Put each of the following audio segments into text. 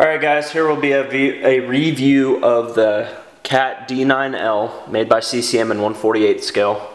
Alright guys, here will be a review of the CAT D9L made by CCM in 1/48 scale.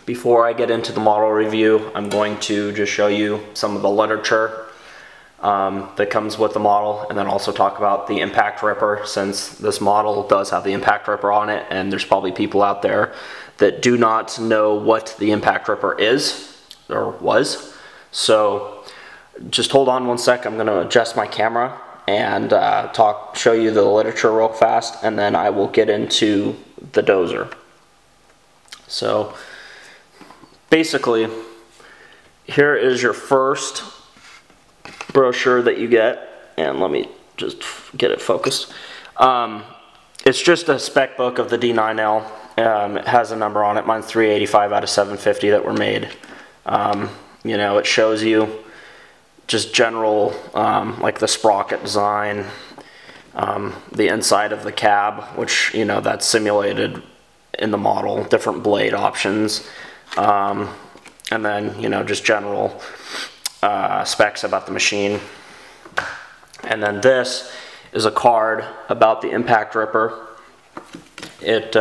Before I get into the model review, I'm going to just show you some of the literature that comes with the model, and then also talk about the impact ripper, since this model does have the impact ripper on it, and there's probably people out there that do not know what the impact ripper is, or was. So just hold on one sec, I'm going to adjust my camera and show you the literature real fast, and then I will get into the dozer. So basically, here is your first brochure that you get, and let me just get it focused. It's just a spec book of the D9L. It has a number on it. Mine's 385 out of 750 that were made. You know, it shows you just general, like the sprocket design, the inside of the cab, which, you know, that's simulated in the model, different blade options, and then, you know, just general specs about the machine. And then this is a card about the impact ripper. It,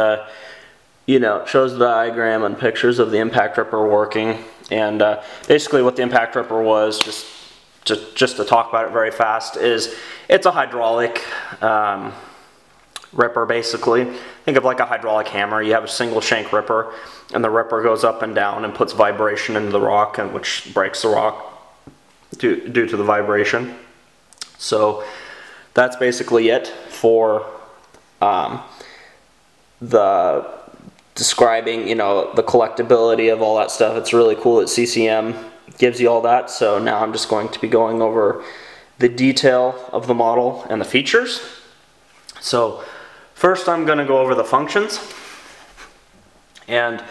you know, shows the diagram and pictures of the impact ripper working, and basically what the impact ripper was, just to talk about it very fast, is it's a hydraulic ripper basically. Think of like a hydraulic hammer. You have a single shank ripper, and the ripper goes up and down and puts vibration into the rock, and which breaks the rock due to the vibration. So that's basically it for the describing, you know, the collectability of all that stuff. It's really cool that CCM gives you all that. So now I'm just going to be going over the detail of the model and the features. So first I'm going to go over the functions, and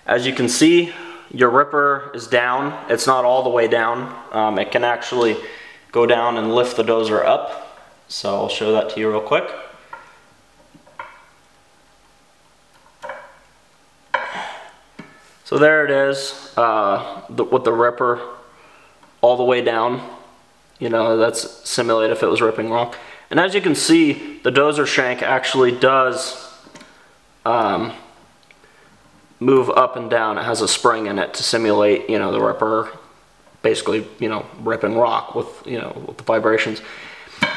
as you can see, your ripper is down. It's not all the way down. It can actually go down and lift the dozer up, so I'll show that to you real quick. So there it is, with the ripper all the way down. You know, that's simulated if it was ripping rock. And as you can see, the dozer shank actually does move up and down. It has a spring in it to simulate, you know, the ripper basically, you know, ripping rock with, you know, with the vibrations.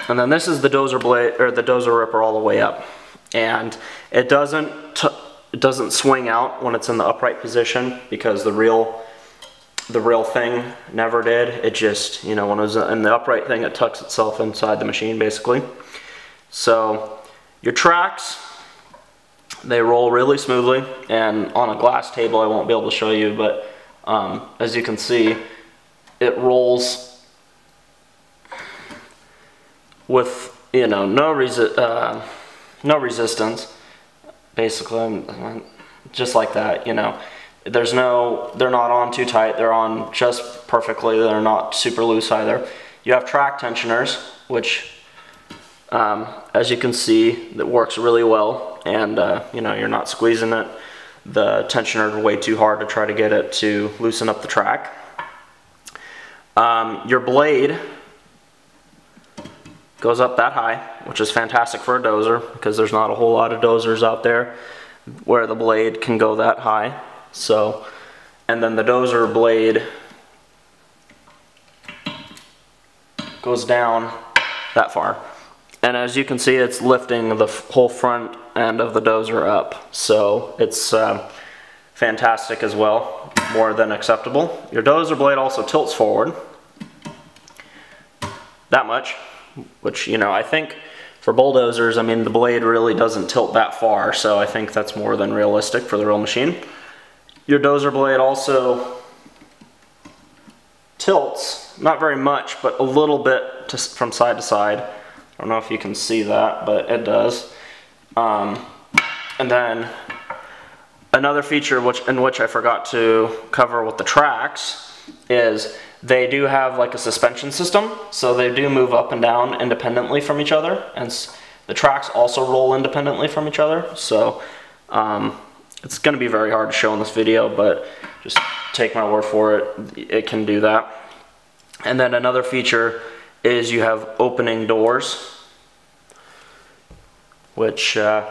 And then this is the dozer blade, or the dozer ripper all the way up, and it doesn't swing out when it's in the upright position, because the real thing never did. It just, you know, when it was in the upright thing, it tucks itself inside the machine basically. So your tracks, they roll really smoothly, and on a glass table I won't be able to show you, but as you can see, it rolls with, you know, no resistance. Basically, just like that, you know. They're not on too tight, they're on just perfectly, they're not super loose either. You have track tensioners, which, as you can see, that works really well, and you know, you're not squeezing the tensioner way too hard to try to get it to loosen up the track. Your blade goes up that high, which is fantastic for a dozer, because there's not a whole lot of dozers out there where the blade can go that high. So, and then the dozer blade goes down that far, and as you can see, it's lifting the whole front end of the dozer up, so it's fantastic as well, more than acceptable. Your dozer blade also tilts forward that much, which, you know, I think for bulldozers, I mean, the blade really doesn't tilt that far, so I think that's more than realistic for the real machine. Your dozer blade also tilts, not very much, but a little bit from side to side. I don't know if you can see that, but it does. And then another feature in which I forgot to cover with the tracks is they do have like a suspension system, so they do move up and down independently from each other, and the tracks also roll independently from each other. So it's going to be very hard to show in this video, but just take my word for it, it can do that. And then another feature is you have opening doors, which I'm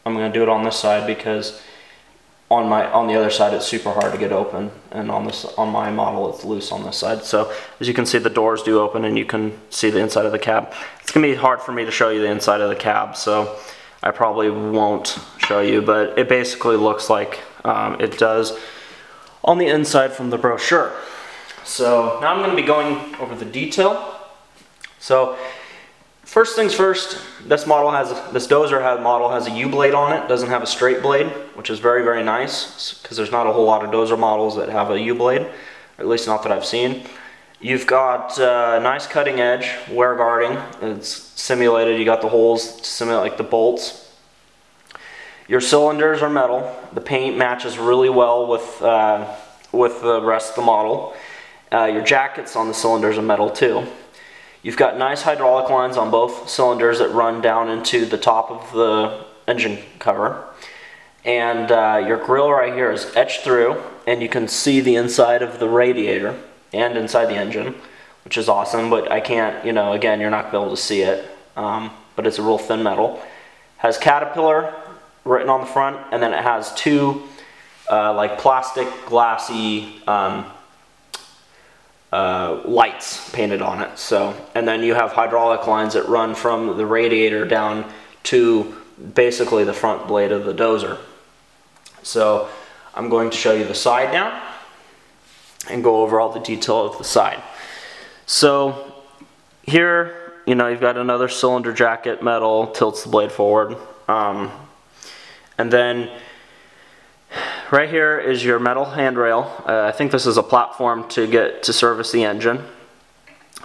going to do it on this side because on the other side it's super hard to get open, and on my model it's loose on this side. So as you can see, the doors do open and you can see the inside of the cab. It's going to be hard for me to show you the inside of the cab, so I probably won't show you, but it basically looks like it does on the inside from the brochure. So now I'm going to be going over the detail. So first things first, this dozer model has a U-blade on it. It doesn't have a straight blade, which is very, very nice because there's not a whole lot of dozer models that have a U-blade, or at least not that I've seen. You've got nice cutting edge wear guarding. It's simulated. You got the holes to simulate like the bolts. Your cylinders are metal. The paint matches really well with the rest of the model. Your jackets on the cylinders are metal too. You've got nice hydraulic lines on both cylinders that run down into the top of the engine cover. And your grill right here is etched through, and you can see the inside of the radiator and inside the engine, which is awesome, but I can't, you know, again, you're not going to be able to see it, but it's a real thin metal. Has Caterpillar written on the front, and then it has two like plastic glassy lights painted on it. So, and then you have hydraulic lines that run from the radiator down to basically the front blade of the dozer. So I'm going to show you the side now and go over all the detail of the side. So here, you know, you've got another cylinder jacket, metal, tilts the blade forward. And then right here is your metal handrail. I think this is a platform to service the engine.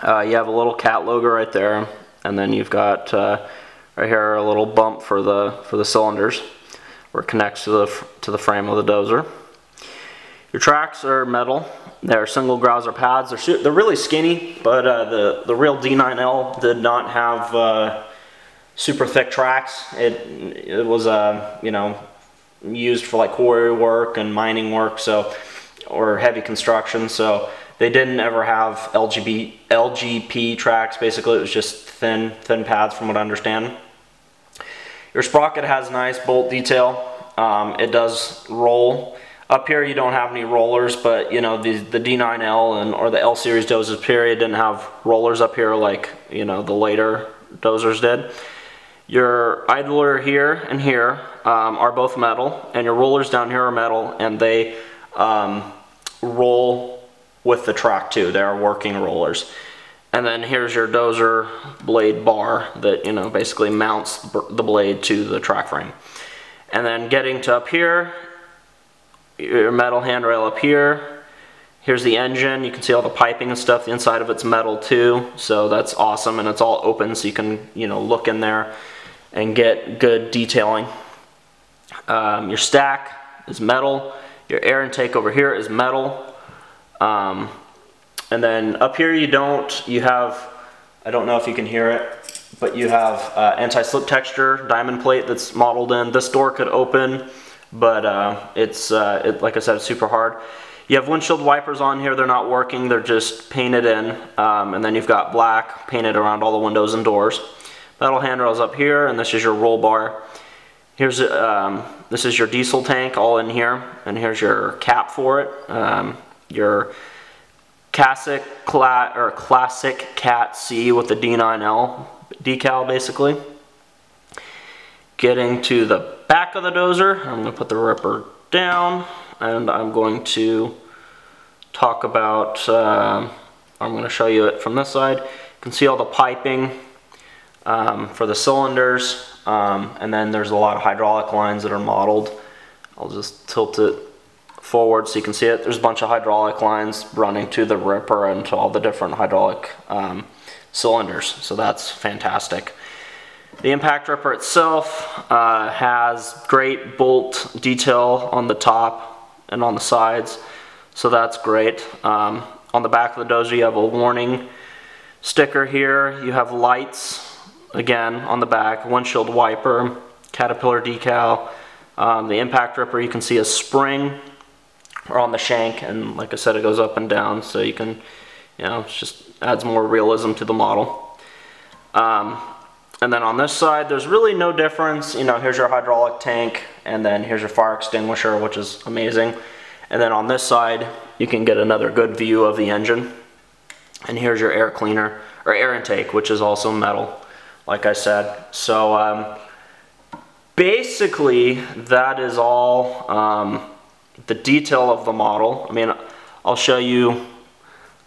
You have a little cat logo right there, and then you've got right here a little bump for the cylinders where it connects to the frame of the dozer. Your tracks are metal. They're single grouser pads. They're really skinny, but the real D9L did not have super thick tracks. It was you know, used for like quarry work and mining work, so, or heavy construction, so they didn't ever have LGP tracks. Basically it was just thin pads from what I understand. Your sprocket has nice bolt detail. It does roll. Up here you don't have any rollers, but you know, the D9L or the L series dozers period didn't have rollers up here like, you know, the later dozers did. Your idler here and here are both metal, and your rollers down here are metal, and they roll with the track too. They are working rollers. And then here's your dozer blade bar that, you know, basically mounts the blade to the track frame. And then getting to up here, your metal handrail up here. Here's the engine. You can see all the piping and stuff. The inside of it's metal too, so that's awesome, and it's all open, so you can, you know, look in there and get good detailing. Your stack is metal. Your air intake over here is metal. And then up here you have, I don't know if you can hear it, but you have anti-slip texture diamond plate that's modeled in. This door could open, but like I said, it's super hard. You have windshield wipers on here. They're not working. They're just painted in. And then you've got black painted around all the windows and doors. Metal handrails up here, and this is your roll bar. Here's this is your diesel tank all in here, and here's your cap for it. Your classic Cat C with the D9L decal, basically. Getting to the back of the dozer, I'm going to put the ripper down, and I'm going to talk about, I'm going to show you it from this side. You can see all the piping for the cylinders, and then there's a lot of hydraulic lines that are modeled. I'll just tilt it forward so you can see it. There's a bunch of hydraulic lines running to the ripper and to all the different hydraulic cylinders, so that's fantastic. The impact ripper itself has great bolt detail on the top and on the sides, so that's great. On the back of the dozer you have a warning sticker here. You have lights, again, on the back, windshield wiper, Caterpillar decal. The impact ripper, you can see a spring or on the shank, and like I said, it goes up and down, so you can You know, it just adds more realism to the model. And then on this side, there's really no difference. You know, here's your hydraulic tank, and then here's your fire extinguisher, which is amazing. And then on this side, you can get another good view of the engine. And here's your air cleaner, or air intake, which is also metal, like I said. So basically, that is all the detail of the model. I mean, I'll show you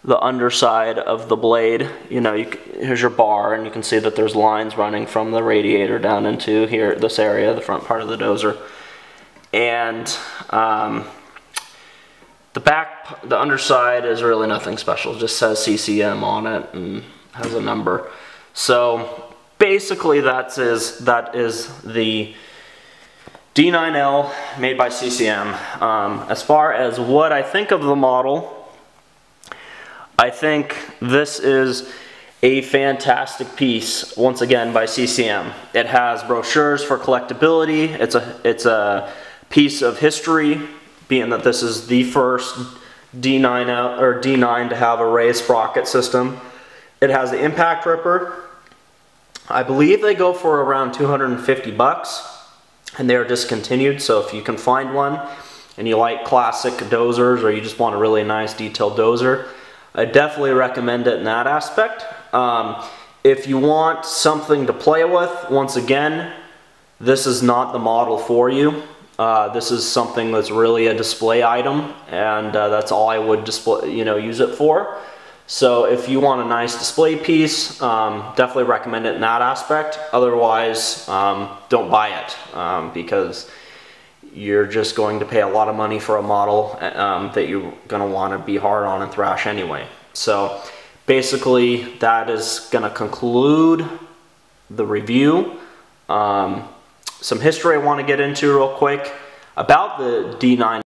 the underside of the blade. You know, here's your bar, and you can see that there's lines running from the radiator down into here, this area, the front part of the dozer. And the underside is really nothing special. It just says CCM on it and has a number. So basically that is the D9L made by CCM. As far as what I think of the model, I think this is a fantastic piece, once again, by CCM. It has brochures for collectability. It's a piece of history, being that this is the first D9 or D9 to have a raised sprocket system. It has the impact ripper. I believe they go for around 250 bucks, and they are discontinued. So if you can find one and you like classic dozers, or you just want a really nice detailed dozer, I definitely recommend it in that aspect. If you want something to play with, once again, this is not the model for you. This is something that's really a display item, and that's all I would use it for. So if you want a nice display piece, definitely recommend it in that aspect. Otherwise, don't buy it, because you're just going to pay a lot of money for a model that you're going to want to be hard on and thrash anyway. So basically, that is going to conclude the review. Some history I want to get into real quick about the D9.